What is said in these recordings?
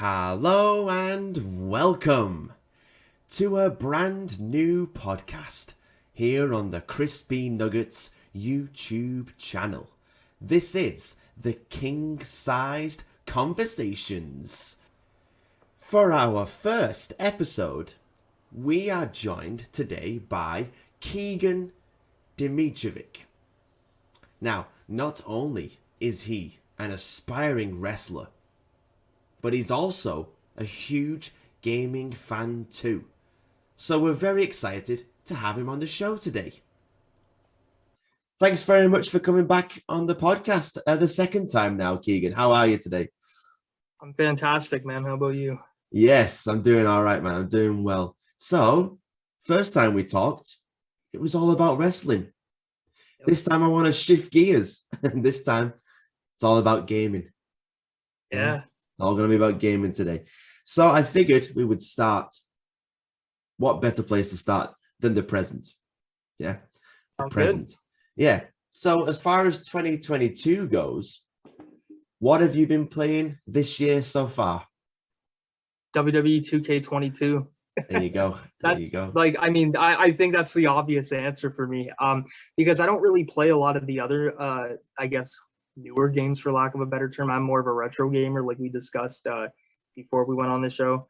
Hello and welcome to a brand new podcast here on the Crispy Nuggets YouTube channel. This is the King-Sized Conversations. For our first episode, we are joined today by Keegan Dimitrijevic. Now, not only is he an aspiring wrestler, but he's also a huge gaming fan too. So we're very excited to have him on the show today. Thanks very much for coming back on the podcast the second time now, Keegan. How are you today? I'm fantastic, man. How about you? Yes, I'm doing all right, man. I'm doing well. So, first time we talked, it was all about wrestling. Yep. This time I want to shift gears. And this time, it's all about gaming. Yeah. It's all going to be about gaming today. So I figured we would start. What better place to start than the present? Yeah. The present. Good. Yeah. So as far as 2022 goes, what have you been playing this year so far? WWE 2K22. There you go. There you go. Like, I mean, I think that's the obvious answer for me. Because I don't really play a lot of the other, I guess, newer games, for lack of a better term. I'm more of a retro gamer, like we discussed before we went on the show.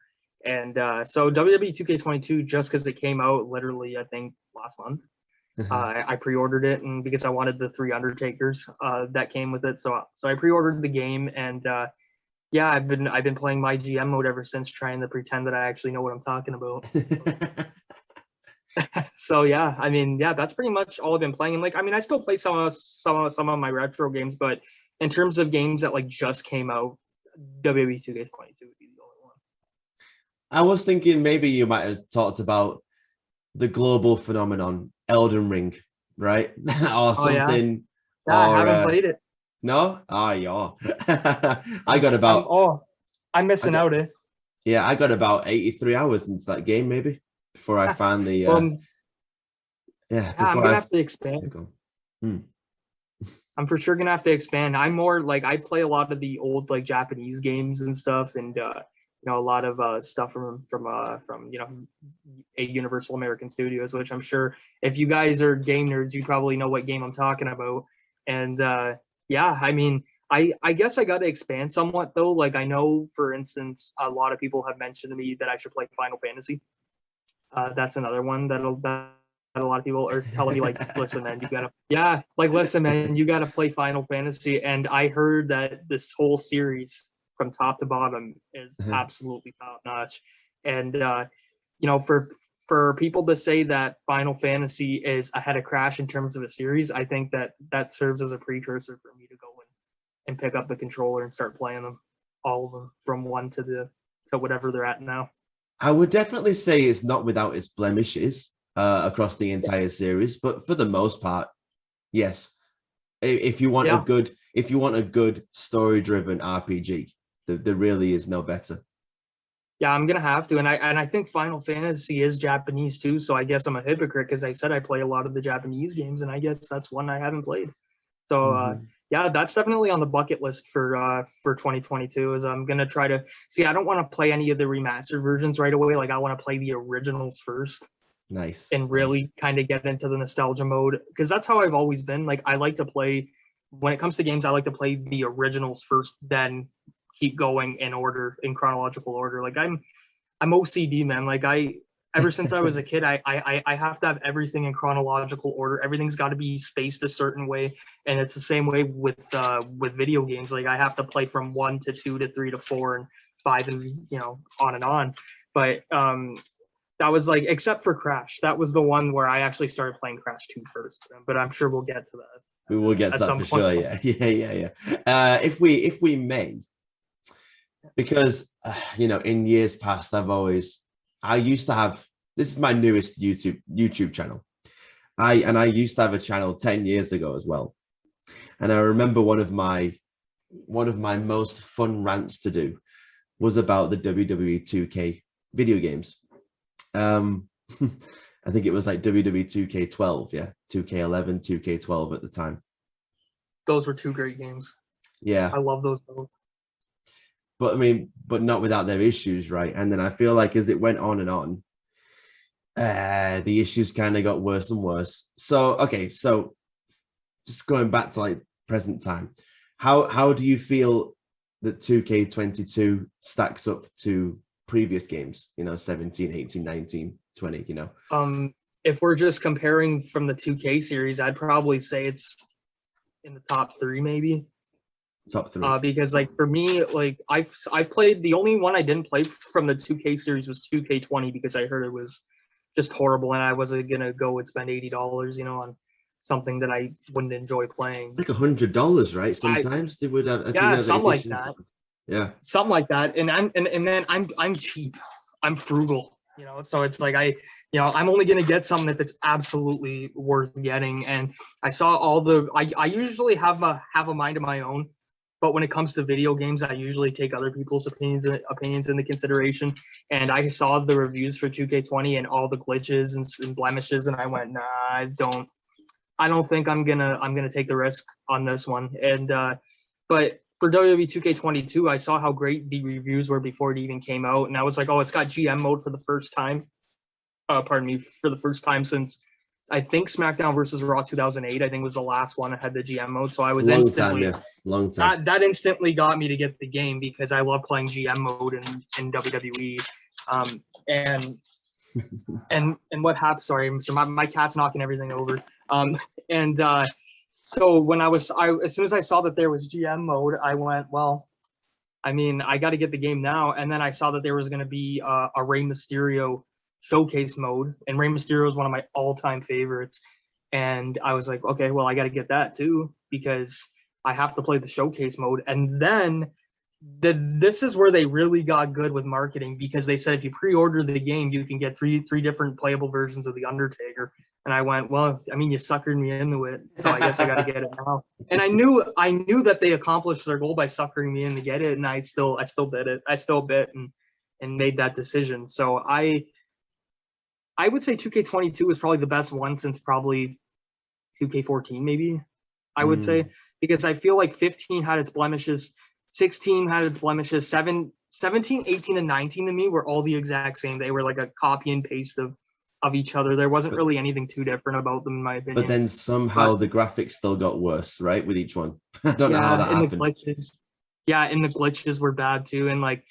And so WWE 2K22, just because it came out literally, I think, last month, I pre-ordered it, and because I wanted the 3 Undertakers that came with it, so I pre-ordered the game, and yeah, I've been playing my GM mode ever since, trying to pretend that I actually know what I'm talking about. So yeah, I mean, yeah, that's pretty much all I've been playing. And like, I mean, I still play some of my retro games, but in terms of games that like just came out, WWE 2K22 would be the only one. I was thinking maybe you might have talked about the global phenomenon, Elden Ring, right? Or something. Yeah, I haven't played it. No? Yeah. I got about... I'm missing out, eh? Yeah, I got about 83 hours into that game, maybe, before I found the... I'm going to have to expand. I'm for sure going to have to expand. I'm more like, I play a lot of the old like Japanese games and stuff, and you know, a lot of stuff from you know, a Universal American Studios, which I'm sure if you guys are game nerds, you probably know what game I'm talking about. And yeah, I mean, I guess I got to expand somewhat though. Like, I know, for instance, a lot of people have mentioned to me that I should play Final Fantasy. That's another one that a lot of people are telling me, like, listen, man, you gotta play Final Fantasy. And I heard that this whole series from top to bottom is absolutely top notch. And you know, for people to say that Final Fantasy is ahead of Crash in terms of a series, I think that serves as a precursor for me to go and pick up the controller and start playing them, all of them, from 1 to whatever they're at now. I would definitely say it's not without its blemishes across the entire series, but for the most part, yes. If you want a good story-driven RPG, there really is no better. Yeah, I'm gonna have to, and I think Final Fantasy is Japanese too, so I guess I'm a hypocrite because I said I play a lot of the Japanese games, and I guess that's one I haven't played. So yeah, that's definitely on the bucket list for 2022. Is I'm gonna try to see. I don't want to play any of the remastered versions right away. Like, I want to play the originals first. Nice. And really kind of get into the nostalgia mode, because that's how I've always been. Like, I like to play, when it comes to games, I like to play the originals first, then keep going in chronological order. Like, I'm OCD, man. Like, ever since I was a kid, I have to have everything in chronological order. Everything's got to be spaced a certain way, and it's the same way with video games. Like, I have to play from 1 to 2 to 3 to 4 and 5, and you know, on and on. But that was like, except for Crash, that was the one where I actually started playing Crash 2 first. But I'm sure we'll get to that. We will get to that for sure. Yeah. If we may, because you know, in years past, I used to have, this is my newest YouTube channel. I used to have a channel 10 years ago as well. And I remember one of my most fun rants to do was about the WWE 2K video games. I think it was like WWE 2K12, yeah, 2K11, 2K12 at the time. Those were 2 great games. Yeah. I love those both. but I mean, but not without their issues, right? And then I feel like as it went on and on, the issues kind of got worse and worse. So okay, so just going back to like present time, how do you feel that 2K22 stacks up to previous games? 17, 18, 19, 20. If we're just comparing from the 2K series, I'd probably say it's in the top 3, maybe. Top 3. Because like for me, like I've played, the only one I didn't play from the 2K series was 2K20 because I heard it was just horrible and I wasn't gonna go and spend $80, on something that I wouldn't enjoy playing. It's like $100, right? Sometimes they would have, something like that. Yeah, something like that. And then I'm cheap, I'm frugal, So it's like I'm only gonna get something if it's absolutely worth getting. And I saw I usually have a mind of my own, but when it comes to video games, I usually take other people's opinions into consideration. And I saw the reviews for 2K20 and all the glitches and blemishes, and I went, nah, I don't think I'm gonna take the risk on this one. And but for WWE 2K22, I saw how great the reviews were before it even came out, and I was like, oh, it's got GM mode for the first time. For the first time since I think SmackDown versus Raw 2008, I think was the last one that had the GM mode. So I was long time. That instantly got me to get the game because I love playing GM mode in WWE. And what happened? Sorry, so my cat's knocking everything over. So when as soon as I saw that there was GM mode, I went, well, I mean, I got to get the game now. And then I saw that there was going to be a Rey Mysterio showcase mode, and Rey Mysterio is one of my all-time favorites. And I was like, okay, well, I got to get that too because I have to play the showcase mode. And then this is where they really got good with marketing, because they said if you pre-order the game, you can get three different playable versions of The Undertaker. And I went, well, I mean, you suckered me into it, so I guess I got to get it now. And I knew that they accomplished their goal by suckering me in to get it, and I still did it. I still bit and made that decision. So I would say 2K22 is probably the best one since probably 2K14, maybe, I would say, because I feel like 15 had its blemishes, 16 had its blemishes, 17, 18, and 19 to me were all the exact same. They were like a copy and paste of each other. There wasn't really anything too different about them, in my opinion. But then somehow the graphics still got worse, right, with each one. I don't know how that happened. And the glitches were bad too. And like,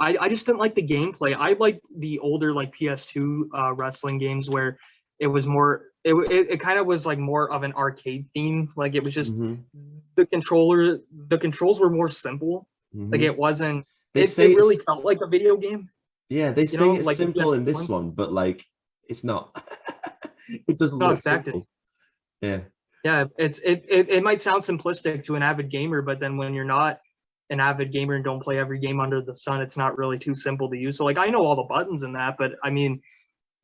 I just didn't like the gameplay. I liked the older like PS2 wrestling games where it was more, it kind of was like more of an arcade theme. Like it was just the controls were more simple. Like it wasn't, it really felt like a video game. Yeah, they say it's like simple in this one, but like it's not. It doesn't look simple. Yeah. Yeah, it might sound simplistic to an avid gamer, but then when you're not an avid gamer and don't play every game under the sun, it's not really too simple to use. So like I know all the buttons in that, but I mean,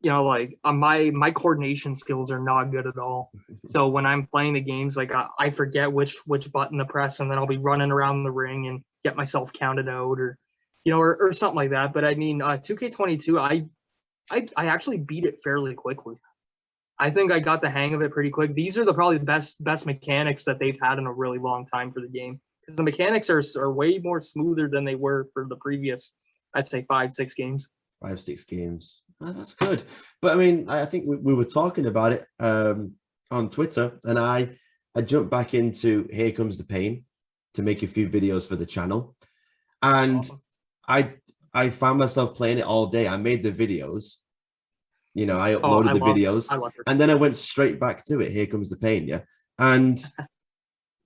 like my coordination skills are not good at all. So when I'm playing the games, like I forget which button to press, and then I'll be running around the ring and get myself counted out, or or something like that. But I mean, 2K22, I actually beat it fairly quickly. I think I got the hang of it pretty quick. These are probably the best mechanics that they've had in a really long time for the game, because the mechanics are way more smoother than they were for the previous, I'd say 5-6 games. 5-6 games. Oh, that's good. But I mean, I think we were talking about it on Twitter, and I jumped back into Here Comes the Pain to make a few videos for the channel. And awesome. I found myself playing it all day. I made the videos. I uploaded the videos, and then I went straight back to it. Here Comes the Pain, yeah. And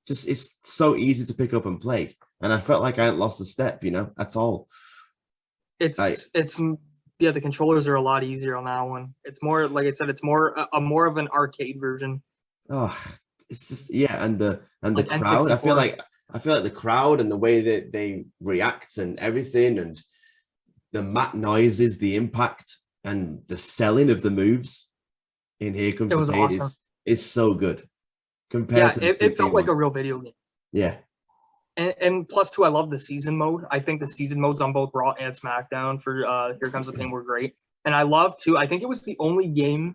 just it's so easy to pick up and play. And I felt like I hadn't lost a step, at all. The controllers are a lot easier on that one. It's more, like I said, it's more of an arcade version. Oh, it's just and the crowd. I feel like the crowd and the way that they react and everything, and the mat noises, the impact, and the selling of the moves in Here Comes the Pain awesome. is so good compared to it felt like a real video game. Yeah. And plus two, I love the season mode. I think the season modes on both Raw and SmackDown for Here Comes the Pain were great. And I love too, I think it was the only game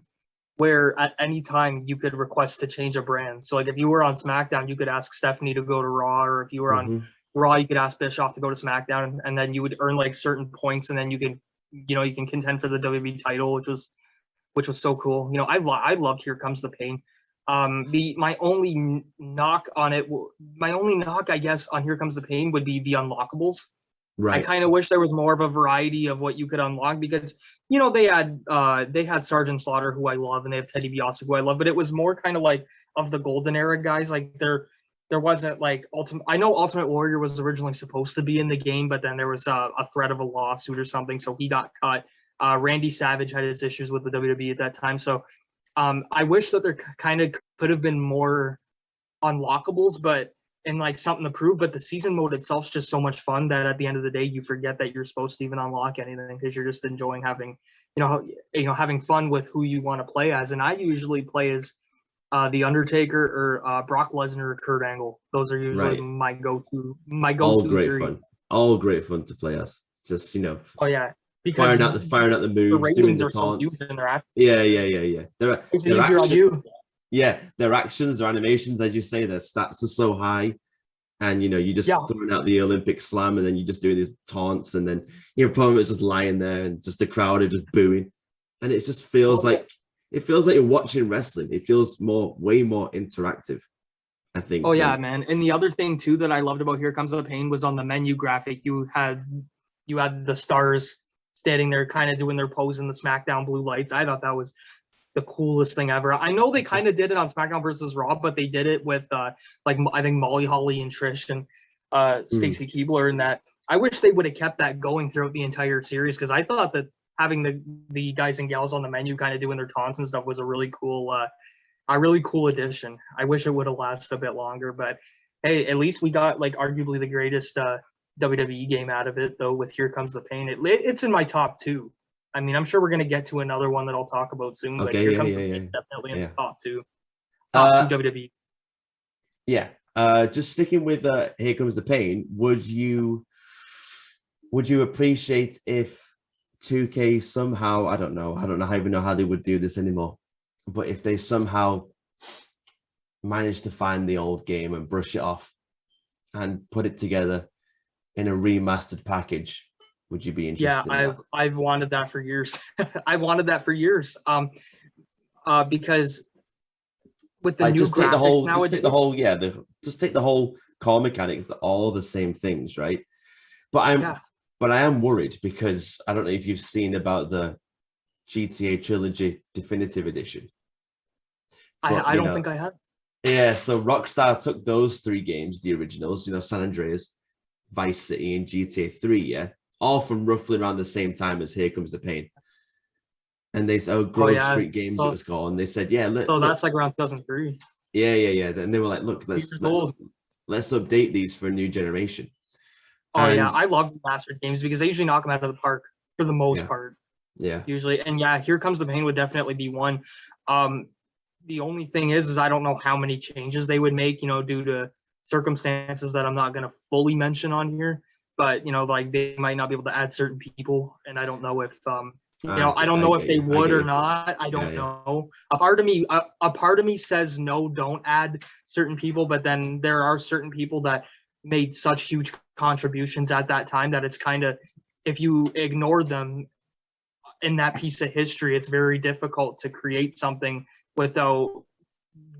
where at any time you could request to change a brand. So like if you were on SmackDown, you could ask Stephanie to go to Raw, or if you were on Raw, you could ask Bischoff to go to SmackDown, and then you would earn like certain points, and then you can contend for the WWE title, which was so cool. I loved Here Comes the Pain. My only knock, I guess, on Here Comes the Pain would be the unlockables. Right. I kind of wish there was more of a variety of what you could unlock, because they had Sergeant Slaughter, who I love, and they have Teddy DiBiase, who I love, but it was more kind of like of the golden era guys. Like there wasn't like I know Ultimate Warrior was originally supposed to be in the game, but then there was a threat of a lawsuit or something, so he got cut. Randy Savage had his issues with the WWE at that time, so I wish that there kind of could have been more unlockables, and like something to prove. But the season mode itself is just so much fun that at the end of the day, you forget that you're supposed to even unlock anything, because you're just enjoying having fun with who you want to play as. And I usually play as The Undertaker or Brock Lesnar or Kurt Angle. Those are usually my go-to. All great three. fun. All great fun to play as. Just Oh yeah. Because firing out the moves, doing the taunts. Yeah. It's easier on you. Yeah, their actions, their animations, as you say, their stats are so high, and you just throwing out the Olympic slam, and then you just doing these taunts, and then your opponent is just lying there, and just the crowd are just booing, and it just feels like you're watching wrestling. It feels way more interactive, I think. Oh yeah, man. And the other thing too that I loved about Here Comes the Pain was on the menu graphic, you had the stars standing there kind of doing their pose in the SmackDown blue lights. I thought that was the coolest thing ever. I know they kind of did it on SmackDown versus Raw, but they did it with I think Molly Holly and Trish and Stacy Keibler, and that I wish they would have kept that going throughout the entire series, because I thought that having the guys and gals on the menu kind of doing their taunts and stuff was a really cool addition. I wish it would have lasted a bit longer, but hey, at least we got like arguably the greatest WWE game out of it, though, with Here Comes the Pain. It's in my top 2. I mean, I'm sure we're going to get to another one that I'll talk about soon, but Here Comes the Pain, definitely in the top 2. Top 2 WWE. Yeah. Just sticking with Here Comes the Pain, would you appreciate if 2K somehow, I don't even know how they would do this anymore, but if they somehow managed to find the old game and brush it off and put it together in a remastered package, would you be interested? Yeah, I've wanted that for years. I've wanted that for years. Because with the new graphics nowadays, just take the whole core mechanics, they're all the same things, right? But I am worried, because I don't know if you've seen about the GTA Trilogy Definitive Edition. I don't think I have. Yeah, so Rockstar took those 3 games, the originals, San Andreas, Vice City, and GTA 3, all from roughly around the same time as Here Comes the Pain. And they said, Grove Street Games it was called, and they said, that's like around 2003. Yeah. And they were like, look, let's update these for a new generation. I love remastered games because they usually knock them out of the park for the most part. Yeah. Usually, and Here Comes the Pain would definitely be one. The only thing is I don't know how many changes they would make, due to circumstances that I'm not going to fully mention on here. But like they might not be able to add certain people, and I don't know if I don't know if they would or not. I don't know. A part of me says no, don't add certain people, but then there are certain people that made such huge contributions at that time that it's kind of, if you ignore them in that piece of history, it's very difficult to create something without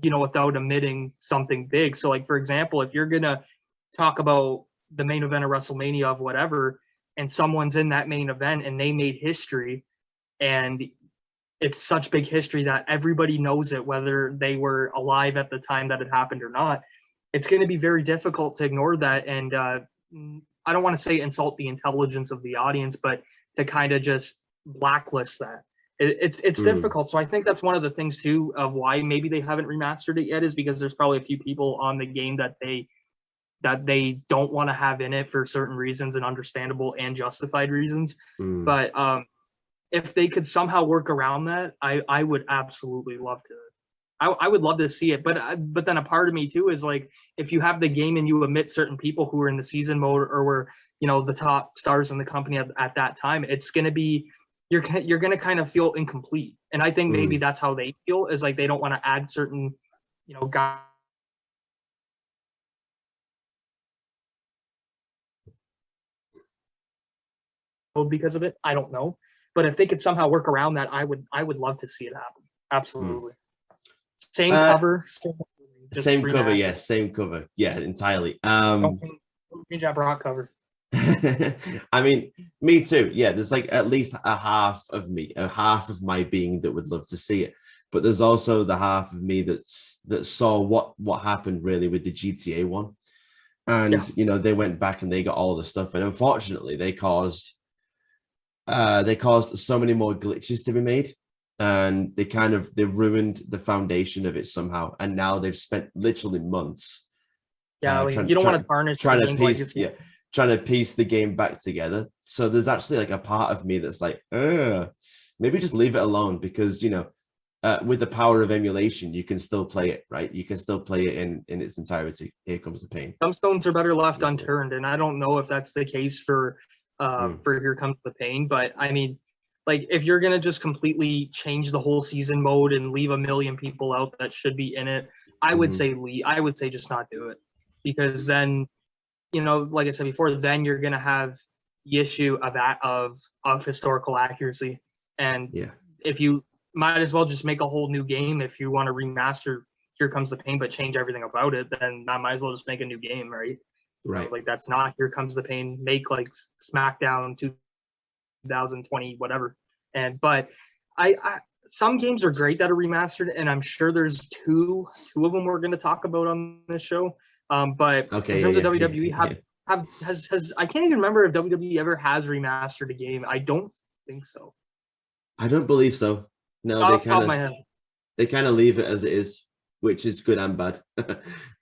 omitting something big. So like, for example, if you're gonna talk about the main event of WrestleMania of whatever, and someone's in that main event and they made history, and it's such big history that everybody knows it, whether they were alive at the time that it happened or not, it's going to be very difficult to ignore that. And I don't want to say insult the intelligence of the audience, but to kind of just blacklist that. It's difficult. So I think that's one of the things too of why maybe they haven't remastered it yet, is because there's probably a few people on the game that they don't want to have in it for certain reasons, and understandable and justified reasons. But if they could somehow work around that, I would absolutely love to. I would love to see it. But then a part of me too is like, if you have the game and you omit certain people who are in the season mode or were the top stars in the company at that time, it's going to be, you're going to kind of feel incomplete. And I think maybe that's how they feel, is like they don't want to add certain guys because of it. I don't know, but if they could somehow work around that, I would love to see it happen. Absolutely. Same cover, just same cover, remastered. yes, same cover, yeah, entirely. Don't change that Brock cover. I mean, me too. Yeah, there's like at least a half of my being that would love to see it, but there's also the half of me that saw what happened really with the GTA one, and you know, they went back and they got all the stuff, and unfortunately, they caused so many more glitches to be made, and they ruined the foundation of it somehow, and now they've spent literally months. Yeah, like, you don't want to tarnish trying to piece, trying to piece the game back together. So there's actually like a part of me that's like, maybe just leave it alone, because you know, with the power of emulation, you can still play it, right? You can still play it in its entirety. Here Comes the Pain. Some stones are better left unturned, and I don't know if that's the case for Here Comes the Pain. But I mean, like, if you're gonna just completely change the whole season mode and leave a million people out that should be in it, I would say just not do it, because then, you know, like I said before, then you're gonna have the issue of historical accuracy, and if you might as well just make a whole new game. If you want to remaster Here Comes the Pain but change everything about it, then I might as well just make a new game, right? Right. You know, like, that's not Here Comes the Pain. Make like SmackDown 2020 whatever. But I some games are great that are remastered, and I'm sure there's two of them we're going to talk about on this show. But in terms of WWE, has I can't even remember if WWE ever has remastered a game. I don't think so. I don't believe so. No, they kind of leave it as it is, which is good and bad.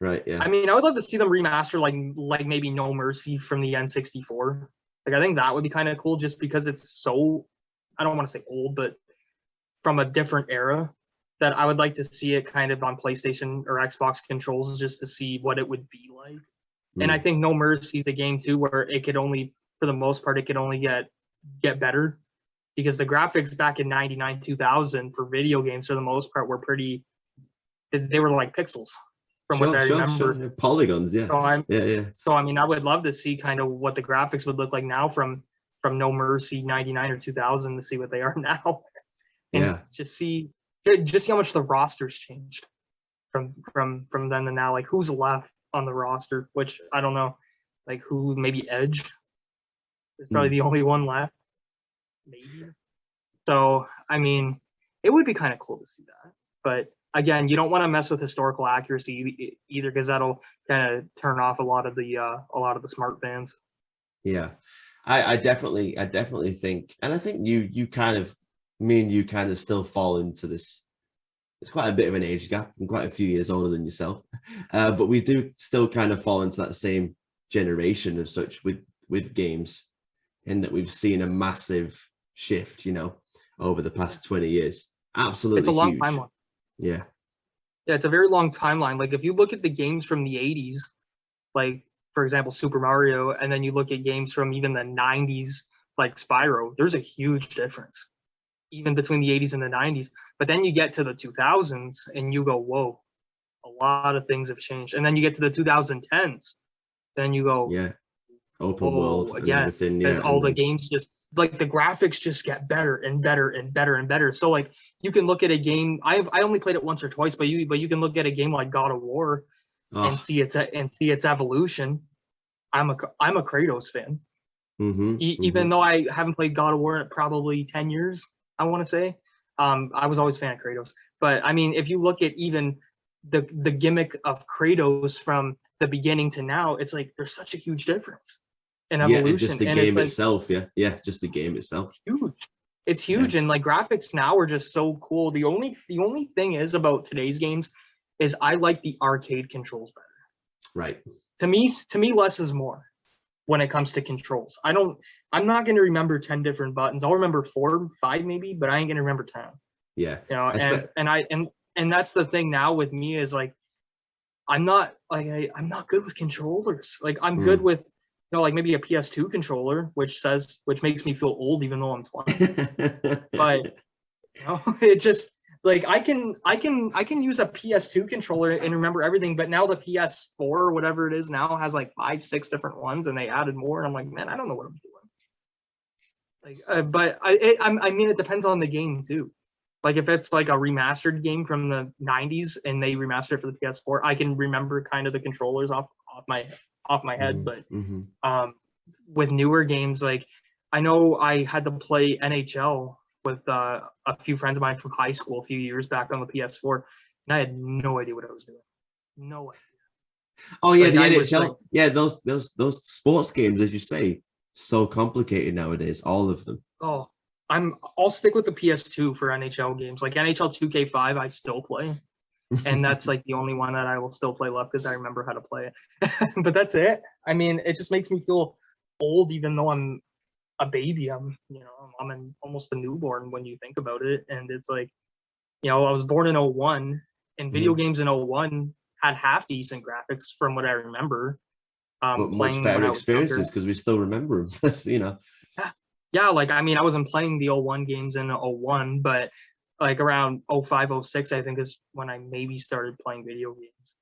Right, yeah. I mean, I would love to see them remaster like maybe No Mercy from the N64. Like, I think that would be kind of cool, just because it's so, I don't want to say old, but from a different era, that I would like to see it kind of on PlayStation or Xbox controls, just to see what it would be like. And I think No Mercy is a game too where it could only, for the most part, it could only get better, because the graphics back in 99, 2000 for video games for the most part were pretty, they were like pixels from what I remember. Sure. Polygons, yeah. So I mean, I would love to see kind of what the graphics would look like now from No Mercy 99 or 2000 to see what they are now. And just see how much the roster's changed from then to now. Like, who's left on the roster, which I don't know. Like, who, maybe Edge is probably the only one left. Maybe. So, I mean, it would be kind of cool to see that. But again, you don't want to mess with historical accuracy either, because that'll kind of turn off a lot of the smart fans. Yeah, I definitely think, and I think me and you kind of still fall into this. It's quite a bit of an age gap. I'm quite a few years older than yourself, but we do still kind of fall into that same generation of such with games, in that we've seen a massive shift, you know, over the past 20 years. Absolutely, it's a long huge. timeline. Yeah, it's a very long timeline. Like, if you look at the games from the 80s, like, for example, Super Mario, and then you look at games from even the 90s, like Spyro, there's a huge difference, even between the 80s and the 90s. But then you get to the 2000s and you go, whoa, a lot of things have changed. And then you get to the 2010s, then you go, open world again, and everything. Because all the games just, like, the graphics just get better and better and better and better. So, like, you can look at a game. I only played it once or twice, but you can look at a game like God of War and see its evolution. I'm a Kratos fan. Even though I haven't played God of War in probably 10 years, I want to say. I was always a fan of Kratos. But I mean, if you look at even the gimmick of Kratos from the beginning to now, it's like there's such a huge difference in evolution. Yeah, just the game itself. Just the game itself. Huge. It's huge, and like, graphics now are just so cool. The only thing is about today's games is I like the arcade controls better. Right. To me, less is more when it comes to controls. I'm not going to remember 10 different buttons. I'll remember 4, 5 maybe, but I ain't going to remember 10. Yeah. You know, and that's the thing now with me is, like, I'm not good with controllers. Like, I'm good with, you know, like maybe a PS2 controller, which makes me feel old even though I'm 20. But, you know, it just, like, I can use a PS2 controller and remember everything, but now the PS4 or whatever it is now has like 5, 6 different ones, and they added more, and I'm like, man, I don't know what I'm doing. Like, but I mean, it depends on the game too. Like if it's like a remastered game from the 90s and they remastered it for the PS4, I can remember kind of the controllers off my head. But with newer games, like I know I had to play NHL with a few friends of mine from high school a few years back on the PS4, and I had no idea what I was doing. No idea. Oh yeah, Like, the I NHL. was like, Yeah, those sports games, as you say, so complicated nowadays. All of them. oh, I'll stick with the PS2 for NHL games. Like NHL 2K5, I still play, and that's like the only one that I will still play left because I remember how to play it. But that's it. I mean, it just makes me feel old, even though I'm a baby. I'm almost a newborn when you think about it, and it's like, I was born in '01, and video games in '01 had half decent graphics from what I remember. But much Playing better when I was experiences younger. because we still remember them. Yeah, like I mean, I wasn't playing the '01 games in '01, but like around '05, '06, I think is when I maybe started playing video games.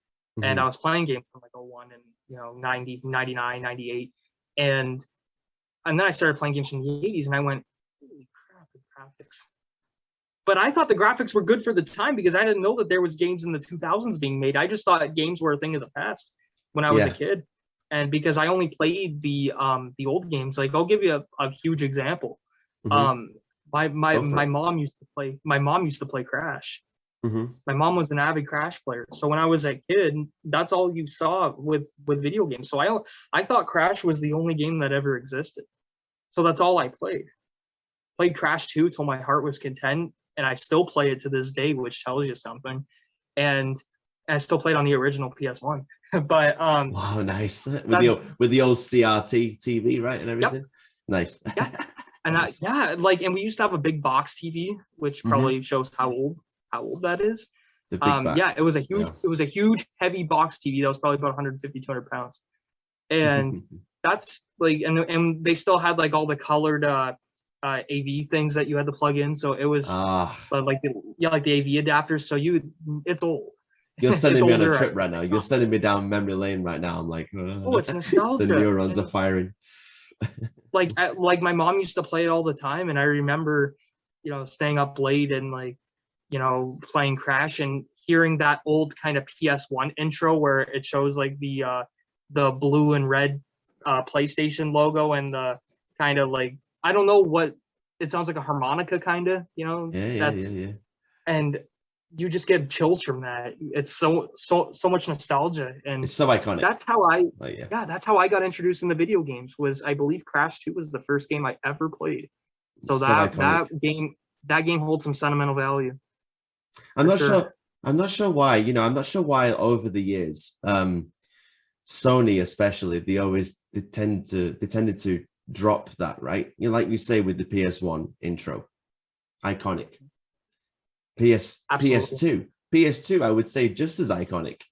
And I was playing games from like '01 and 90, 99, 98. And then I started playing games from the '80s and I went, holy crap, the graphics. But I thought the graphics were good for the time because I didn't know that there was games in the 2000s being made. I just thought games were a thing of the past when I was a kid. And because I only played the old games, like I'll give you a huge example. My mom used to play Crash. My mom was an avid Crash player. So when I was a kid, that's all you saw with video games. So I thought Crash was the only game that ever existed. So that's all I played. Played Crash 2 till my heart was content, and I still play it to this day, which tells you something. And I still played on the original PS1. But wow, nice. With the old CRT TV, right, and everything. Yep. Nice. Yeah. And and we used to have a big box TV, which probably shows how old that is. It was a huge heavy box TV that was probably about 150, 200 pounds. And that's like, and they still had like all the colored AV things that you had to plug in. So it was like the AV adapters. So it's old. You're sending me on a trip right now. You're sending me down memory lane right now. I'm like, it's nostalgia. The neurons are firing. like my mom used to play it all the time, and I remember, staying up late and like, playing Crash and hearing that old kind of PS1 intro where it shows like the blue and red PlayStation logo and the kind of like, I don't know what it sounds like, a harmonica kind of, Yeah. And you just get chills from that. It's so much nostalgia, and it's so iconic. That's how that's how I got introduced into video games. Was I believe Crash 2 was the first game I ever played. So that game holds some sentimental value. I'm not sure why. I'm not sure why over the years, Sony especially, they tended to drop that, right? Like you say with the PS1 intro, iconic. PS2, I would say just as iconic.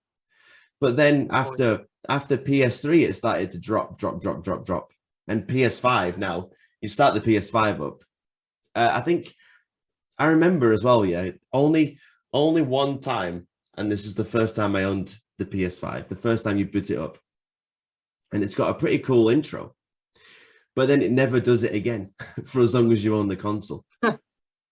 But then after PS3, it started to drop. And PS5 now, you start the PS5 up. I think I remember as well, only one time, and this is the first time I owned the PS5, the first time you boot it up. And it's got a pretty cool intro. But then it never does it again for as long as you own the console.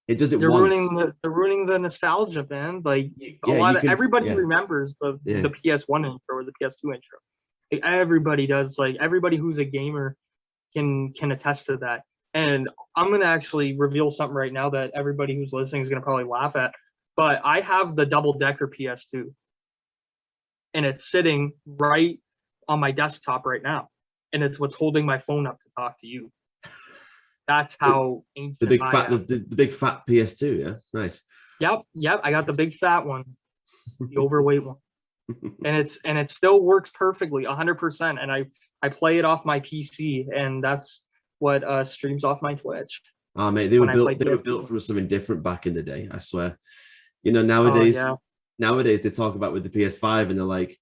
It does it once. They're ruining the nostalgia, man. Like everybody remembers the PS1 intro or the PS2 intro. Like, everybody does. Like everybody who's a gamer can attest to that. And I'm gonna actually reveal something right now that everybody who's listening is gonna probably laugh at. But I have the double-decker PS2, and it's sitting right on my desktop right now, and it's what's holding my phone up to talk to you. That's how ancient the big fat PS2, yeah, nice. Yep. I got the big fat one, the overweight one, and it still works perfectly, 100%. And I play it off my PC, and that's what streams off my Twitch. Oh mate, they were built for something different back in the day. I swear. Nowadays they talk about with the PS5, and they're like,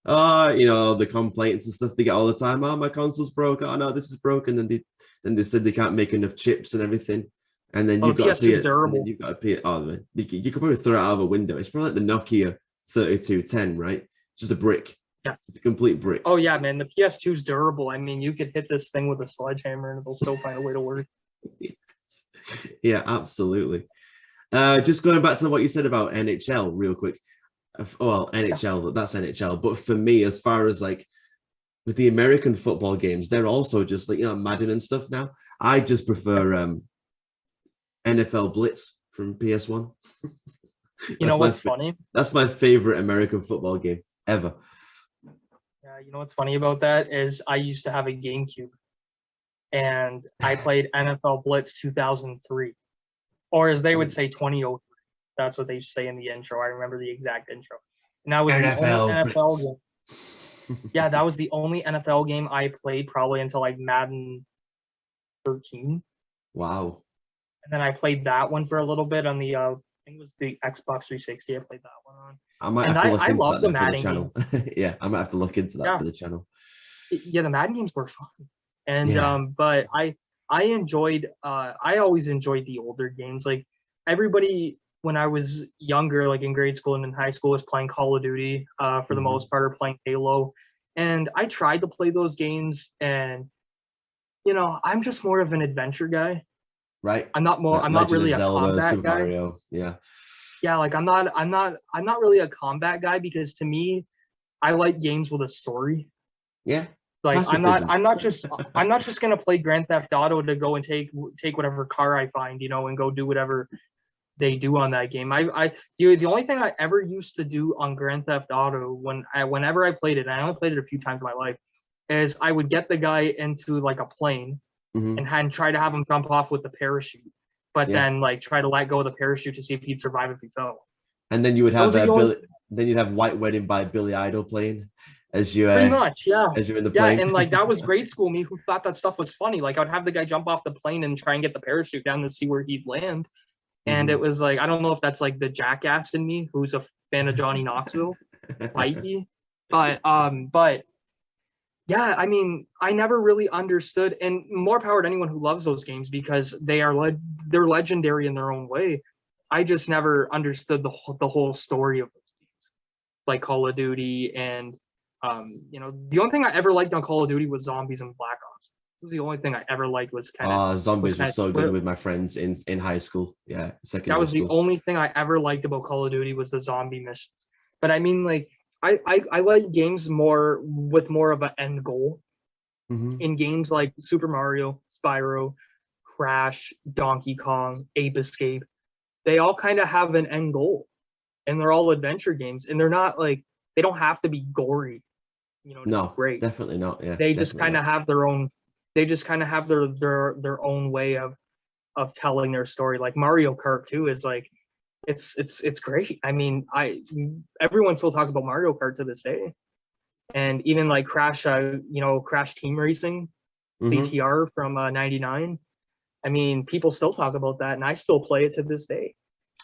the complaints and stuff they get all the time. Oh, my console's broke. Oh no, this is broken. Then they said they can't make enough chips and everything. And then you've got PS2 is durable. You've got a PS. Oh man, you could probably throw it out of a window. It's probably like the Nokia 3210, right? It's just a brick. Yeah, it's a complete brick. Oh yeah, man, the PS2 is durable. I mean, you could hit this thing with a sledgehammer and it'll still find a way to work. Yeah, absolutely. Just going back to what you said about NHL real quick. Well, Yeah. NHL, that's NHL. But for me, as far as like with the American football games, they're also just like, Madden and stuff now. I just prefer NFL Blitz from PS1. You know what's funny? That's my favorite American football game ever. Yeah, you know what's funny about that is I used to have a GameCube and I played NFL Blitz 2003, or as they would say, 2003. That's what they say in the intro. I remember the exact intro. And that was the only NFL game. Yeah, that was the only NFL game I played probably until like Madden 13. Wow. And then I played that one for a little bit on the I think it was the Xbox 360. I played that one on. I might have to look into that for the channel. Yeah, I might have to look into that for the channel. Yeah, the Madden games were fun. And but I enjoyed I always enjoyed the older games. Like everybody when I was younger, like in grade school and in high school, was playing Call of Duty for the most part, or playing Halo. And I tried to play those games, and I'm just more of an adventure guy. Right. I'm not really a combat Super guy. Mario. Yeah. Yeah, like I'm not really a combat guy, because to me, I like games with a story. Yeah. Like I'm not just gonna play Grand Theft Auto to go and take whatever car I find, and go do whatever they do on that game. The only thing I ever used to do on Grand Theft Auto whenever I played it, and I only played it a few times in my life, is I would get the guy into like a plane and try to have him jump off with the parachute, but then like try to let go of the parachute to see if he'd survive if he fell. And then you would have then you'd have White Wedding by Billy Idol playing as you pretty much, yeah. As you're in the plane. Yeah, and like that was grade school me who thought that stuff was funny. Like I'd have the guy jump off the plane and try and get the parachute down to see where he'd land. And it was like, I don't know if that's like the jackass in me who's a fan of Johnny Knoxville, might be. But yeah, I mean, I never really understood, and more power to anyone who loves those games, because they're legendary in their own way. I just never understood the whole story of those games, like Call of Duty, and the only thing I ever liked on Call of Duty was Zombies and Black Ops. It was the only thing I ever liked. Was kind of Zombies was so good with my friends in high school. Yeah, that was the only thing I ever liked about Call of Duty was the zombie missions. But I mean, like, I like games with more of an end goal. In games like Super Mario, Spyro, Crash, Donkey Kong, Ape Escape, they all kind of have an end goal, and they're all adventure games, and they're not like, they don't have to be gory. No, great. Definitely not. Yeah, they just kind of have their own. They just kind of have their own way of telling their story. Like Mario Kart 2 is like, it's great. I mean, everyone still talks about Mario Kart to this day, and even like Crash, Crash Team Racing, CTR from '99. I mean, people still talk about that, and I still play it to this day.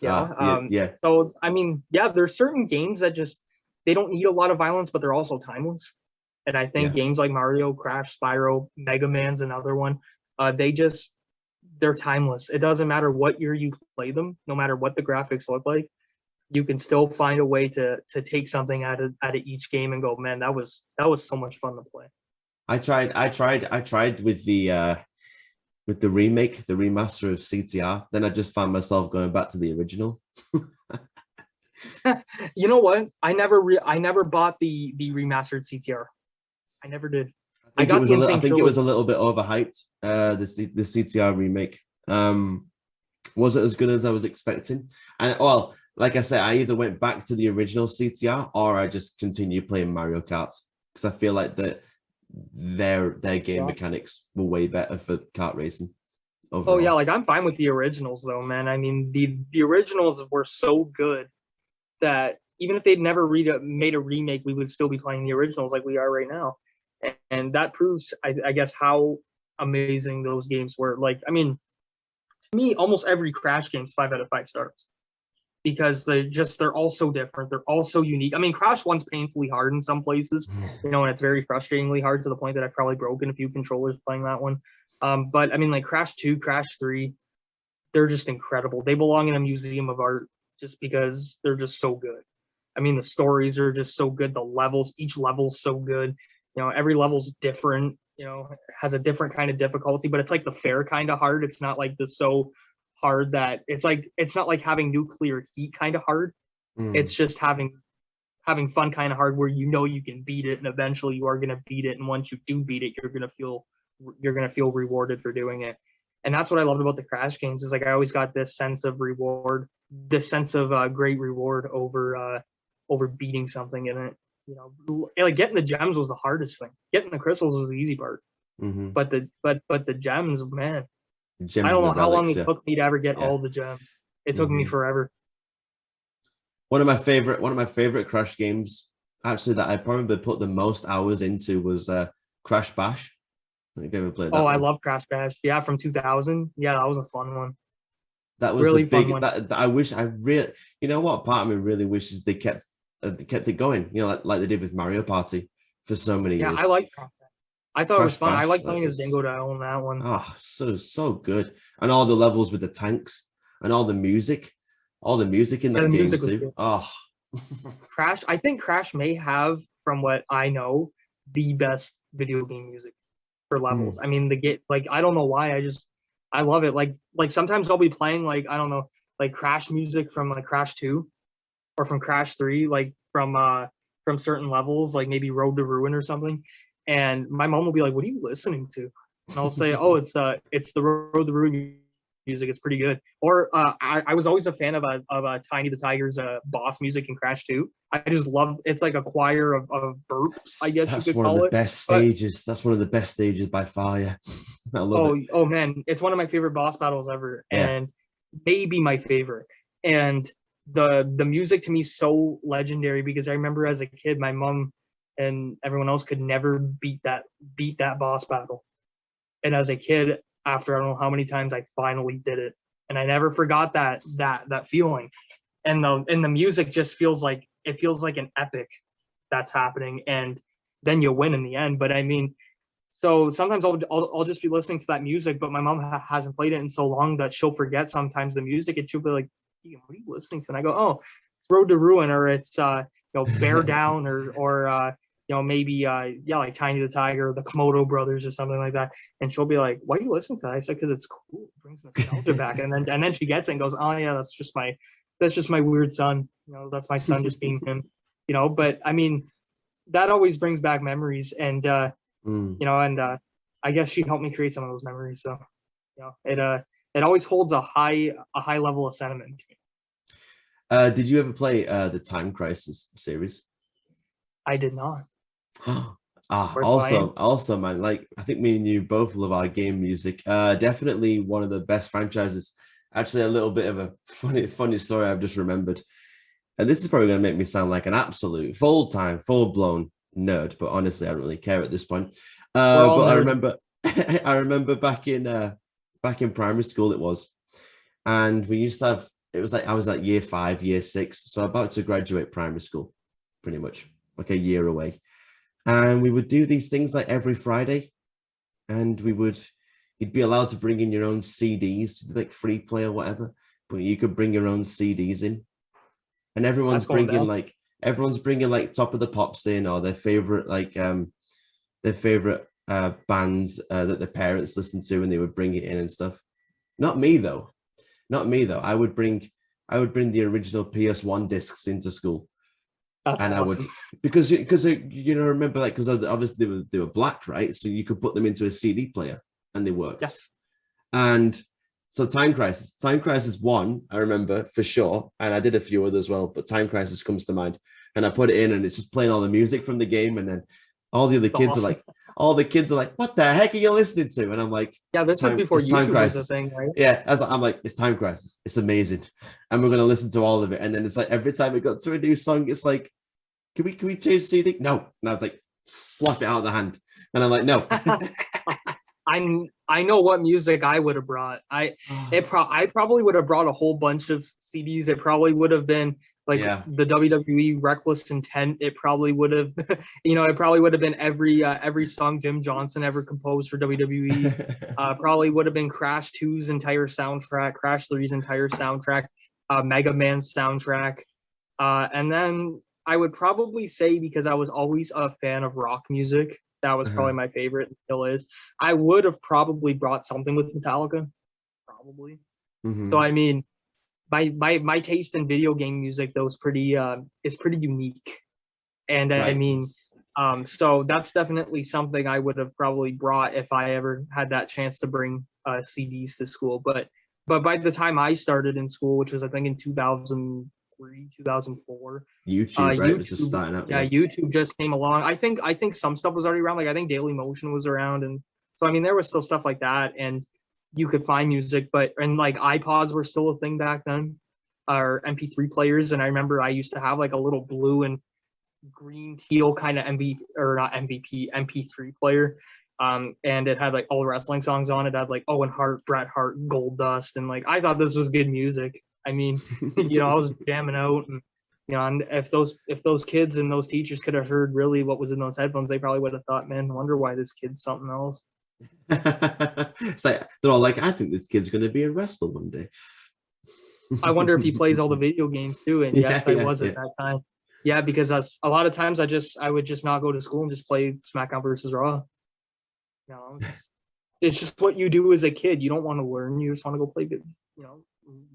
Yeah. So I mean, yeah, there's certain games that just they don't need a lot of violence, but they're also timeless. And I think games like Mario, Crash, Spyro, Mega Man's another one. They're timeless. It doesn't matter what year you play them, no matter what the graphics look like. You can still find a way to take something out of each game and go, man, that was so much fun to play. I tried with the remake, the remaster of CTR. Then I just found myself going back to the original. You know what? I never bought the remastered CTR. I never did. I think it was a little bit overhyped. The CTR remake wasn't as good as I was expecting. And well, like I said, I either went back to the original CTR or I just continued playing Mario Kart, because I feel like that their game mechanics were way better for kart racing. Overall. Oh yeah, like I'm fine with the originals though, man. I mean, the originals were so good that even if they'd never made a remake, we would still be playing the originals like we are right now. And that proves, I guess, how amazing those games were. Like, I mean, to me, almost every Crash game is 5 out of 5 stars, because they're all so different. They're all so unique. I mean, Crash 1's painfully hard in some places, and it's very frustratingly hard, to the point that I've probably broken a few controllers playing that one. But I mean, like Crash 2, Crash 3, they're just incredible. They belong in a museum of art just because they're just so good. I mean, the stories are just so good. The levels, each level's so good. Every level's different. has a different kind of difficulty, but it's like the fair kind of hard. It's not like the so hard that it's not like having nuclear heat kind of hard. It's just having fun kind of hard where you can beat it, and eventually you are going to beat it, and once you do beat it, you're going to feel rewarded for doing it. And that's what I loved about the Crash games, is like I always got this sense of reward, this sense of great reward over beating something in it. Like getting the gems was the hardest thing. Getting the crystals was the easy part. But the gems, man, I don't know how long it took me to ever get all the gems. It took me forever. One of my favorite Crash games, actually, that I probably put the most hours into was Crash Bash. I think I ever played that. Oh, I love Crash Bash. Yeah, from 2000. Yeah, that was a fun one. That was really fun one. That I wish I really, what part of me really wishes they kept it going. Like they did with Mario Party for so many years. Yeah, I like Crash Bash. I thought it was fun. I like playing as Dingo Dow on that one. Oh, so good. And all the levels with the tanks and all the music in that game too. Oh, Crash. I think Crash may have, from what I know, the best video game music for levels. I mean, I don't know why. I love it. Like sometimes I'll be playing like, I don't know, like Crash music from like Crash 2 or from Crash 3, like from certain levels, like maybe Road to Ruin or something. And my mom will be like, "What are you listening to?" And I'll say, "Oh, it's the Road to Ruin music. It's pretty good." Or I was always a fan of Tiny the Tiger's boss music in Crash 2. I just love it's like a choir of burps, I guess you could call it. That's one of the best stages. That's one of the best stages by far. Yeah. I love it. Oh man, it's one of my favorite boss battles ever, and maybe my favorite. And the music to me is so legendary because I remember as a kid, my mom and everyone else could never beat that boss battle. And as a kid, after I don't know how many times, I finally did it, and I never forgot that feeling. And the music just feels like an epic that's happening, and then you win in the end. But I mean, so sometimes I'll just be listening to that music, but my mom hasn't played it in so long that she'll forget sometimes the music, and she'll be like, "What are you listening to?" And I go, "Oh, it's Road to Ruin, or it's Bear Down, or maybe like Tiny the Tiger or the Komodo Brothers or something like that." And she'll be like, "Why are you listening to that?" I said, "Because it's cool. It brings nostalgia back." And then she gets it and goes, "Oh yeah, that's just my weird son. That's my son just being him." But I mean, that always brings back memories, and I guess she helped me create some of those memories. So it always holds a high level of sentiment to me. Did you ever play the Time Crisis series? I did not. Also, man, like I think me and you both love our game music. Definitely one of the best franchises. Actually, a little bit of a funny story I've just remembered, and this is probably going to make me sound like an absolute full-blown nerd, but honestly, I don't really care at this point. But I remember back in primary school it was, and we used to have. It was like I was like year 5, year 6, so about to graduate primary school, pretty much like a year away. And we would do these things like every Friday, and you'd be allowed to bring in your own CDs, like free play or whatever, but you could bring your own CDs in, and everyone's bringing like Top of the Pops in, or their favorite bands that their parents listened to, and they would bring it in and stuff. Not me though. I would bring the original PS1 discs into school. That's and awesome. I would because remember, like, because obviously they were black, right? So you could put them into a CD player and they worked. Yes. And so Time Crisis 1, I remember for sure, and I did a few others as well, but Time Crisis comes to mind. And I put it in, and it's just playing all the music from the game, and then all the other kids are like, "What the heck are you listening to?" And I'm like, "Yeah, this is before YouTube was a thing, right?" Yeah, I'm like, "It's Time Crisis. It's amazing," and we're gonna listen to all of it. And then it's like every time we got to a new song, it's like, "Can we change CD?" No, and I was like, slap it out of the hand, and I'm like, "No." I know what music I would have brought. I probably would have brought a whole bunch of CDs. It probably would have been like the WWE Reckless Intent. It probably would have, been every song Jim Johnson ever composed for WWE. Probably would have been Crash 2's entire soundtrack, Crash 3's entire soundtrack, Mega Man's soundtrack, and then I would probably say, because I was always a fan of rock music, That was probably my favorite, and still is. I would have probably brought something with Metallica, probably. So I mean, my taste in video game music though is pretty unique, and I Right. mean, so that's definitely something I would have probably brought if I ever had that chance to bring CDs to school. But by the time I started in school, which was I think in 2003, 2004, YouTube, right? It was just starting out. yeah, YouTube just came along. I think some stuff was already around. Like I think Daily Motion was around, and so I mean there was still stuff like that, and you could find music, and like iPods were still a thing back then, or MP3 players. And I remember I used to have like a little blue and green teal kind of MP3 player. And it had like all wrestling songs on it. It had like Owen Hart, Bret Hart, Gold Dust, and like I thought this was good music. I mean, I was jamming out, and and if those kids and those teachers could have heard really what was in those headphones, they probably would have thought, man, wonder why this kid's something else. It's like they're all like, I think this kid's going to be a wrestler one day. I wonder if he plays all the video games too. And yes, I was at that time. Yeah, because a lot of times I would just not go to school and just play SmackDown versus Raw. It's just what you do as a kid. You don't want to learn. You just want to go play,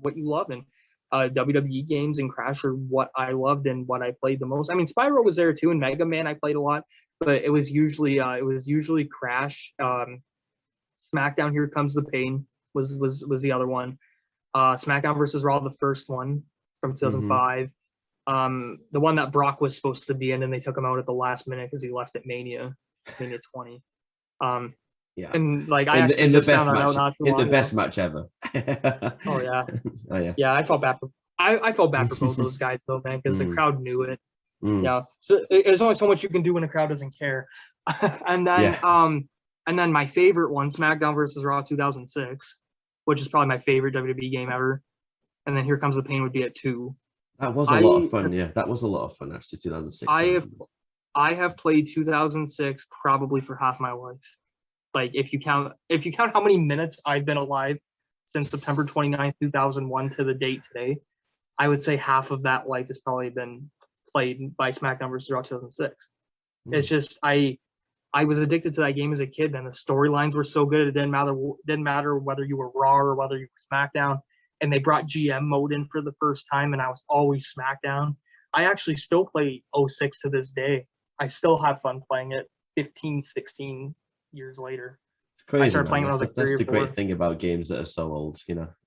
what you love. And WWE games and Crash are what I loved and what I played the most. I mean, Spyro was there too, and Mega Man I played a lot, but it was usually Crash. SmackDown Here Comes the Pain was the other one. SmackDown versus Raw, the first one from 2005. The one that Brock was supposed to be in, and they took him out at the last minute because he left at Mania 20. Yeah, and like I in the best match, not in the best match ever. Oh yeah, oh yeah, yeah. I felt bad for both those guys though, man, because the crowd knew it. Yeah, so there's only so much you can do when the crowd doesn't care. And then my favorite one, SmackDown versus Raw 2006, which is probably my favorite WWE game ever. And then Here Comes the Pain would be at 2. That was a lot of fun. Yeah, that was a lot of fun actually. 2006. I have played 2006 probably for half my life. Like if you count how many minutes I've been alive since September 29th, 2001 to the date today, I would say half of that life has probably been played by SmackDown vs. Raw 2006. It's just I was addicted to that game as a kid, and the storylines were so good. It didn't matter whether you were Raw or whether you were SmackDown. And they brought GM mode in for the first time, and I was always SmackDown. I actually still play 06 to this day. I still have fun playing it 15, 16 years later. It's crazy. I started playing when I was like 3 or 4. That's the great thing about games that are so old,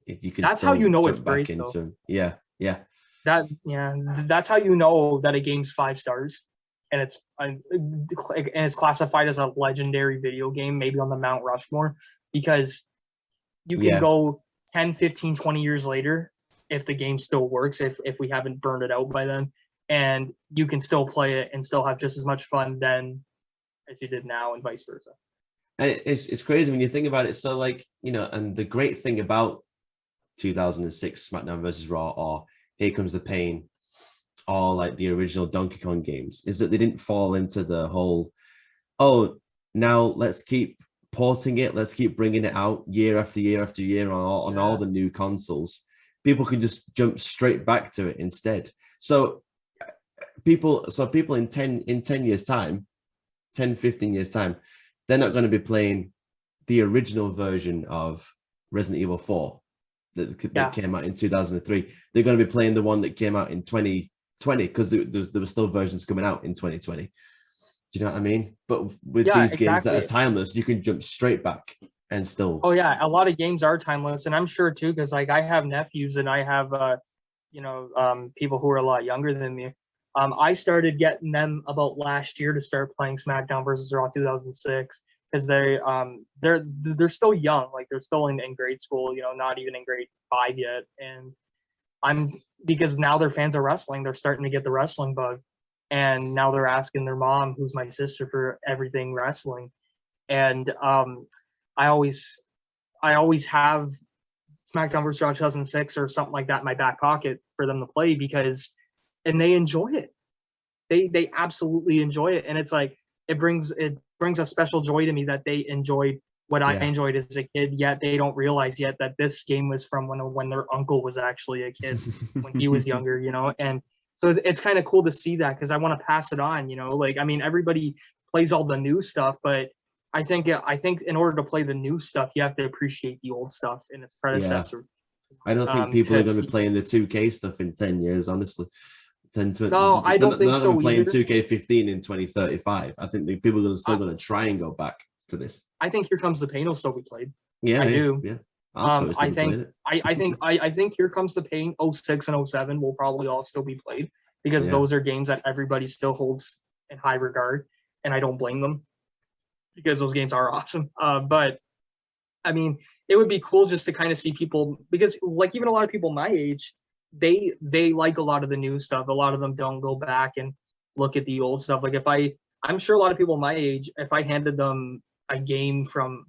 if you can. That's how you know it's great. Yeah. That's how you know that a game's 5 stars, and it's classified as a legendary video game, maybe on the Mount Rushmore, because you can go 10, 15, 20 years later, if the game still works, if we haven't burned it out by then, and you can still play it and still have just as much fun then as you did now, and vice versa. And it's crazy when you think about it. So and the great thing about 2006 SmackDown versus Raw, or Here Comes the Pain, or like the original Donkey Kong games, is that they didn't fall into the whole, now let's keep porting it, let's keep bringing it out year after year after year on all the new consoles. People can just jump straight back to it instead. So people in 10 years time, 10, 15 years time, they're not going to be playing the original version of Resident Evil 4 that came out in 2003. They're going to be playing the one that came out in 2020, because there were still versions coming out in 2020. Do you know what I mean? But with these games that are timeless, you can jump straight back and still. Oh yeah, a lot of games are timeless, and I'm sure too, because like I have nephews and I have people who are a lot younger than me. I started getting them about last year to start playing SmackDown versus Raw 2006, because they're still young, like they're still in grade school, not even in grade 5 yet, and because now they're fans of wrestling, they're starting to get the wrestling bug. And now they're asking their mom, who's my sister, for everything wrestling. And I always have SmackDown vs. Raw 2006 or something like that in my back pocket for them to play, and they enjoy it. They absolutely enjoy it. And it's like, it brings a special joy to me that they enjoyed what I enjoyed as a kid, yet they don't realize yet that this game was from when their uncle was actually a kid, when he was younger, and so it's kind of cool to see that, because I want to pass it on, like, I mean, everybody plays all the new stuff, but I think in order to play the new stuff, you have to appreciate the old stuff and its predecessor. I don't think people are going to be playing the 2K stuff in 10 years, honestly. No, I don't think so. Playing 2K15 in 2035. I think people are still going to try and go back to this. I think Here Comes the Pain will still be played. Yeah, I do. Yeah. I think Here Comes the Pain 06 and 07 will probably all still be played because those are games that everybody still holds in high regard, and I don't blame them because those games are awesome. But I mean, it would be cool just to kind of see people, because like even a lot of people my age, they like a lot of the new stuff. A lot of them don't go back and look at the old stuff. Like I'm sure a lot of people my age, if I handed them a game from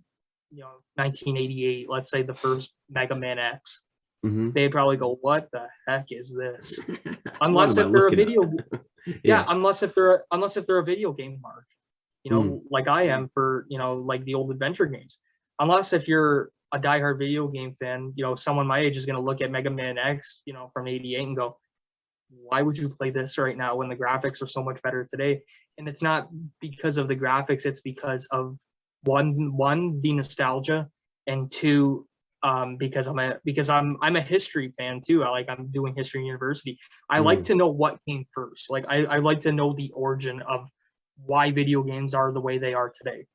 1988, let's say the first Mega Man X, they'd probably go, "What the heck is this?" Unless if they're a video, unless if they're a video game mark, like I am for like the old adventure games. Unless if you're a diehard video game fan, someone my age is going to look at Mega Man X, from '88 and go, "Why would you play this right now when the graphics are so much better today?" And it's not because of the graphics; it's because of one the nostalgia, and two, because I'm a history fan too. I'm doing history in university. I like to know what came first. Like I like to know the origin of why video games are the way they are today.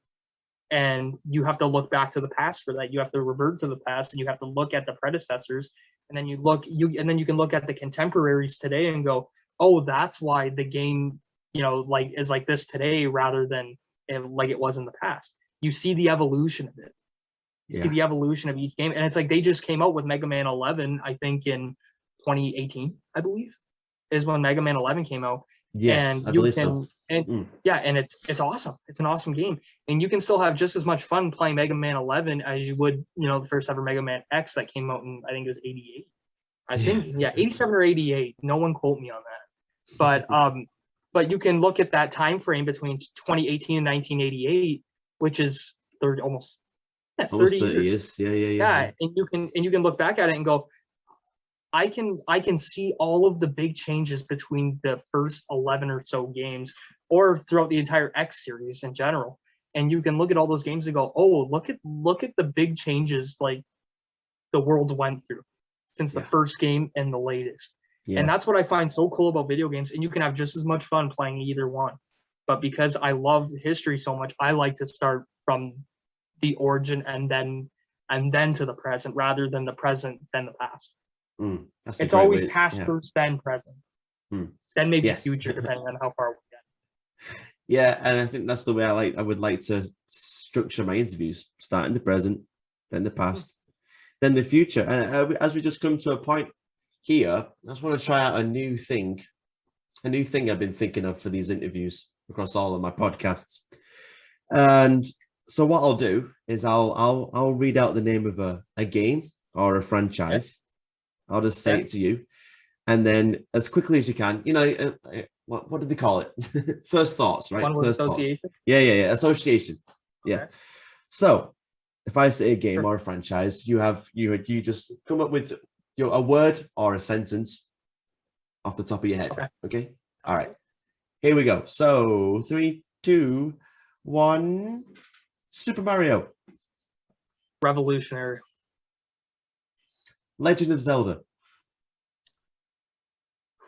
And you have to look back to the past for that. You have to revert to the past, and you have to look at the predecessors, and then you can look at the contemporaries today and go, "Oh, that's why the game, is like this today rather than like it was in the past." You see the evolution of it. You see the evolution of each game, and it's like they just came out with Mega Man 11, I think in 2018, I believe, is when Mega Man 11 came out. Yes, and I believe so. And and it's awesome. It's an awesome game, and you can still have just as much fun playing Mega Man 11 as you would, the first ever Mega Man X that came out in, I think it was 88. I think 87 or 88. No one quote me on that. But you can look at that time frame between 2018 and 1988, which is 30 almost. That's 30 years. Yeah, and you can look back at it and go, I can see all of the big changes between the first 11 or so games, or throughout the entire X series in general. And you can look at all those games and go, "Oh, look at the big changes like the world went through since the first game and the latest." Yeah. And that's what I find so cool about video games. And you can have just as much fun playing either one. But because I love history so much, I like to start from the origin and then to the present, rather than the present then the past. It's always past first, then present, then maybe future, depending on how far we get. Yeah, and I think that's the way I would like to structure my interviews: start in the present, then the past, then the future. And as we just come to a point here, I just want to try out a new thing I've been thinking of for these interviews across all of my podcasts. And so what I'll do is I'll read out the name of a game or a franchise. I'll just say it to you, and then as quickly as you can, what did they call it? First thoughts, right? One word First association. Thoughts. Yeah. Association. Yeah. Okay. So if I say a game or a franchise, you just come up with a word or a sentence off the top of your head. Okay. All right. Here we go. So 3, 2, 1. Super Mario. Revolutionary. Legend of Zelda.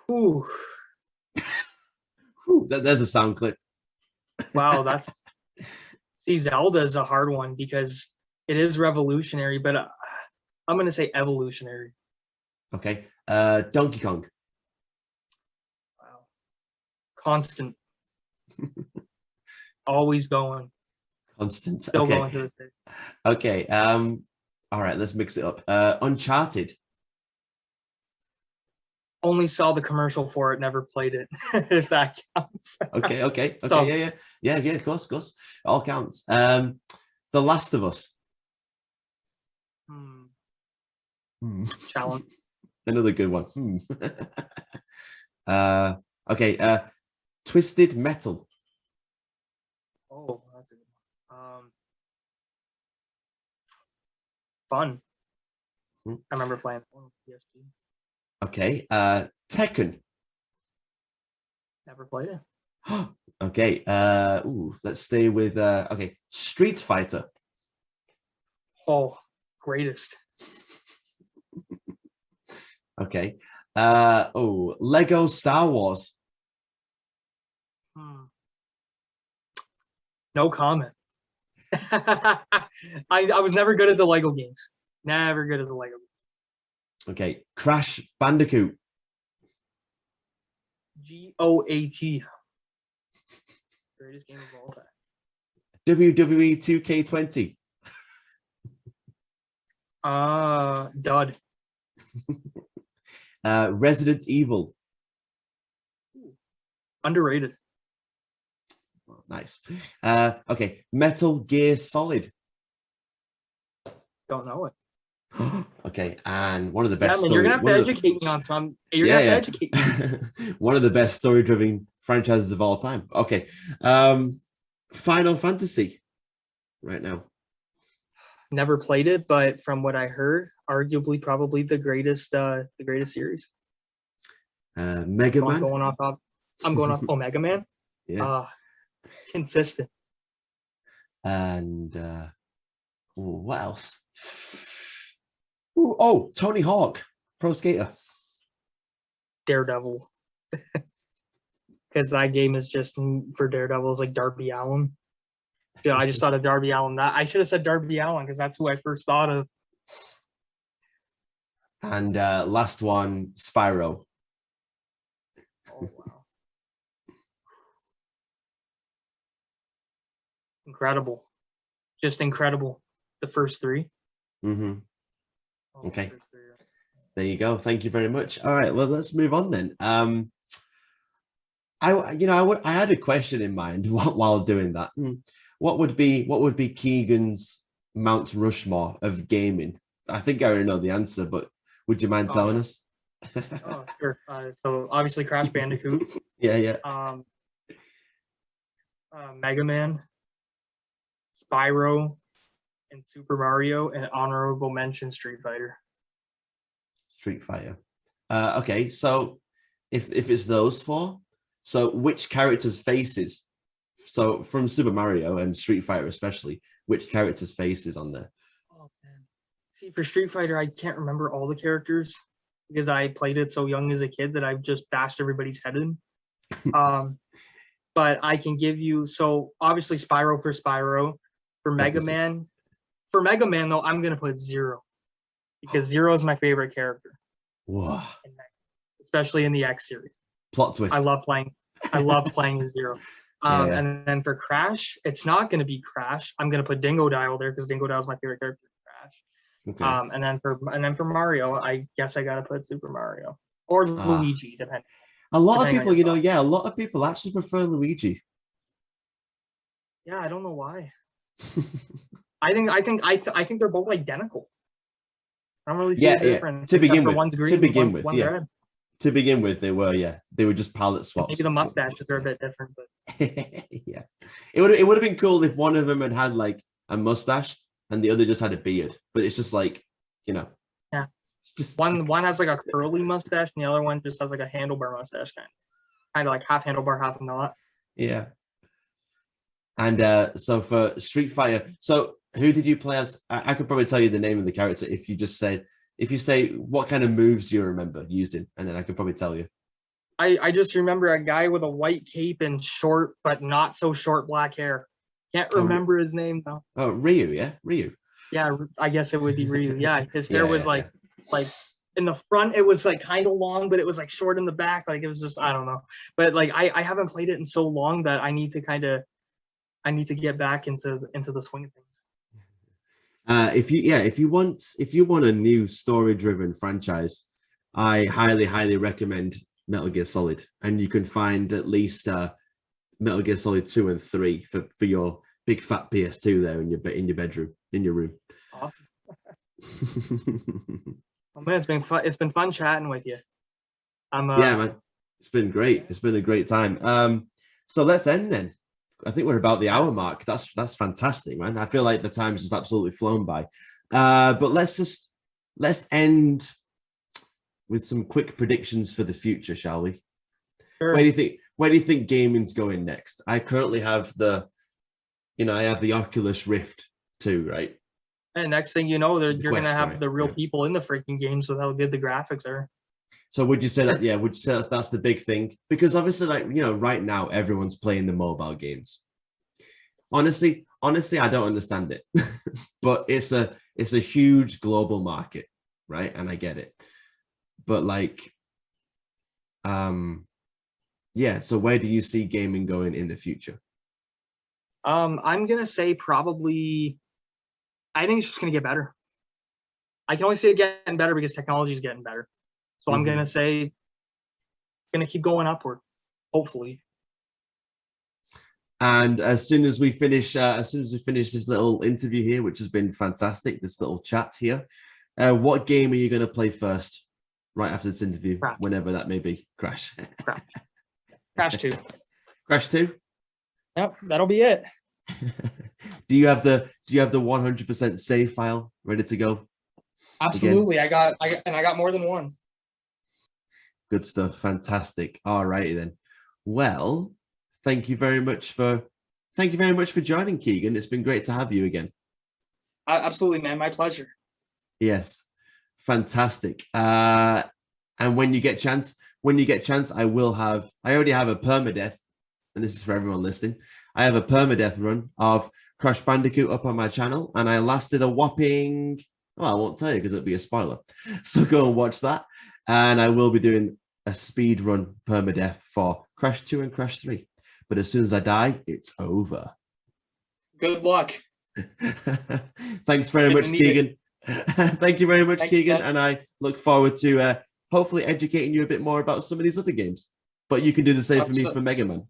Ooh. There's a sound clip. Wow, see, Zelda is a hard one because it is revolutionary, but I'm going to say evolutionary. Okay. Donkey Kong. Wow. Constant. Always going. Constant. Still going to this day. Okay. All right, let's mix it up. Uncharted. Only saw the commercial for it, never played it, if that counts. Okay. So, yeah, of course. All counts. The Last of Us. Challenge. Another good one. Okay. Twisted Metal. Oh, that's a good one. Fun. I remember playing on PSP. Okay. Tekken. Never played it. Okay. Let's stay with okay. Street Fighter. Oh, greatest. Okay. Lego Star Wars. No comment. I was never good at the Lego games. Never good at the Lego games. Okay. Crash Bandicoot. GOAT. Greatest game of all time. WWE 2K20. Dud. Resident Evil. Underrated. Oh, nice. Okay. Metal Gear Solid. Don't know it. Okay, and one of the best. Yeah, man, you're gonna have to educate me on some. You're gonna have to educate me. One of the best story-driven franchises of all time. Okay, Final Fantasy. Right now, Never played it, but from what I heard, arguably probably the greatest series. Mega Man. I'm going off. Oh, Mega Man. Yeah. Consistent. And what else? Ooh, oh, Tony Hawk, Pro Skater. Daredevil. Because that game is just for Daredevils like Darby Allin. Yeah, I just thought of Darby Allin. I should have said Darby Allin because that's who I first thought of. And last one, Spyro. Oh wow! Incredible, just incredible. The first three. Mm-hmm. Oh, okay. There you go. Thank you very much. All right. Well, let's move on then. I had a question in mind while doing that. What would be Keegan's Mount Rushmore of gaming? I think I already know the answer, but would you mind telling us? Oh, sure. So obviously Crash Bandicoot. Yeah. Mega Man, Spyro, and Super Mario, and honorable mention Street Fighter. Street Fighter. Okay, so if it's those four, so which characters' faces? So from Super Mario and Street Fighter especially, which characters' faces on there? Oh man. See, for Street Fighter, I can't remember all the characters because I played it so young as a kid that I've just bashed everybody's head in. But I can give you, so obviously Spyro for Spyro. For Mega Man, though, I'm gonna put Zero because Zero is my favorite character. Whoa. Especially in the X series. Plot twist. I love playing as Zero. Yeah. And then for Crash, it's not gonna be Crash. I'm gonna put Dingo Dial there because Dingo Dial is my favorite character in Crash. Okay. And then for Mario, I guess I gotta put Super Mario or Luigi, depending. A lot of people, a lot of people actually prefer Luigi. Yeah, I don't know why. I think they're both identical. I don't really see a difference. To begin with, they were just palette swaps. Maybe the mustaches are a bit different, but yeah, it would have been cool if one of them had like a mustache and the other just had a beard. But it's just like, yeah, one has like a curly mustache and the other one just has like a handlebar mustache kind of like half handlebar, half not. Yeah. And so for Street Fighter, so who did you play as? I could probably tell you the name of the character if you say what kind of moves you remember using, and then I could probably tell you. I just remember a guy with a white cape and short but not so short black hair. Can't remember his name though. Oh, Ryu, yeah, Ryu. Yeah, I guess it would be Ryu. Yeah, his hair was like in the front it was like kind of long, but it was like short in the back. Like it was just I don't know. But like I haven't played it in so long that I need to get back into the swing of things. If you want a new story-driven franchise, I highly recommend Metal Gear Solid, and you can find at least Metal Gear Solid 2 and 3 for your big fat PS2 there in your bedroom, in your room. Awesome. Oh man, it's been fun. It's been fun chatting with you. Yeah, man, it's been great. It's been a great time. So let's end then. I think we're about the hour mark. That's fantastic, man. I feel like the time's just absolutely flown by. But let's end with some quick predictions for the future, shall we? Sure. Where where do you think gaming's going next? I currently have I have the Oculus Rift 2, right? And next thing you know, you're Quest, gonna have sorry. the real Yeah. people in the freaking games with how good the graphics are. So would you say that? Yeah, would you say that's the big thing? Because obviously, like right now, everyone's playing the mobile games. Honestly, I don't understand it, but it's a huge global market, right? And I get it, but like, yeah. So where do you see gaming going in the future? I'm gonna say probably. I think it's just gonna get better. I can only see it getting better because technology is getting better. So I'm gonna say, gonna keep going upward, hopefully. And as soon as we finish this little interview here, which has been fantastic, this little chat here, what game are you going to play first, right after this interview, Crash. whenever that may be? Crash. Crash 2. Crash 2. Yep, that'll be it. Do you have the 100% save file ready to go? Absolutely. I got more than one. Good stuff. Fantastic. All righty then. Well, thank you very much for joining, Keegan. It's been great to have you again. Absolutely, man. My pleasure. Yes. Fantastic. And when you get chance, I already have a permadeath, and this is for everyone listening. I have a permadeath run of Crash Bandicoot up on my channel, and I lasted a whopping, well, I won't tell you because it'll be a spoiler. So go and watch that. And I will be doing a speed run permadeath for Crash 2 and Crash 3. But as soon as I die, it's over. Good luck. Thanks very much, Keegan. Thank you very much, Keegan. And I look forward to hopefully educating you a bit more about some of these other games. But you can do the same for me for Mega Man.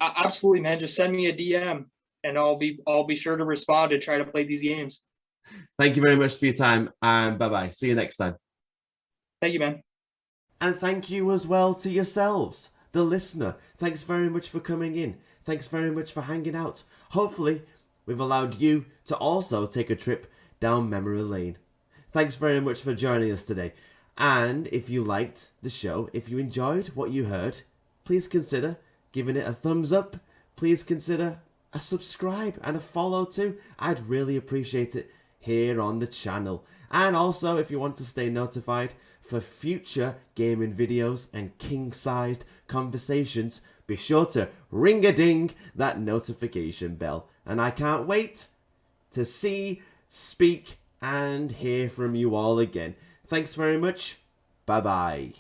Absolutely, man. Just send me a DM and I'll be sure to respond and try to play these games. Thank you very much for your time, and bye-bye. See you next time. Thank you, man. And thank you as well to yourselves, the listener. Thanks very much for coming in. Thanks very much for hanging out. Hopefully, we've allowed you to also take a trip down memory lane. Thanks very much for joining us today. And if you liked the show, if you enjoyed what you heard, please consider giving it a thumbs up. Please consider a subscribe and a follow too. I'd really appreciate it here on the channel. And also, if you want to stay notified for future gaming videos and king-sized conversations, be sure to ring-a-ding that notification bell. And I can't wait to see, speak, and hear from you all again. Thanks very much. Bye-bye.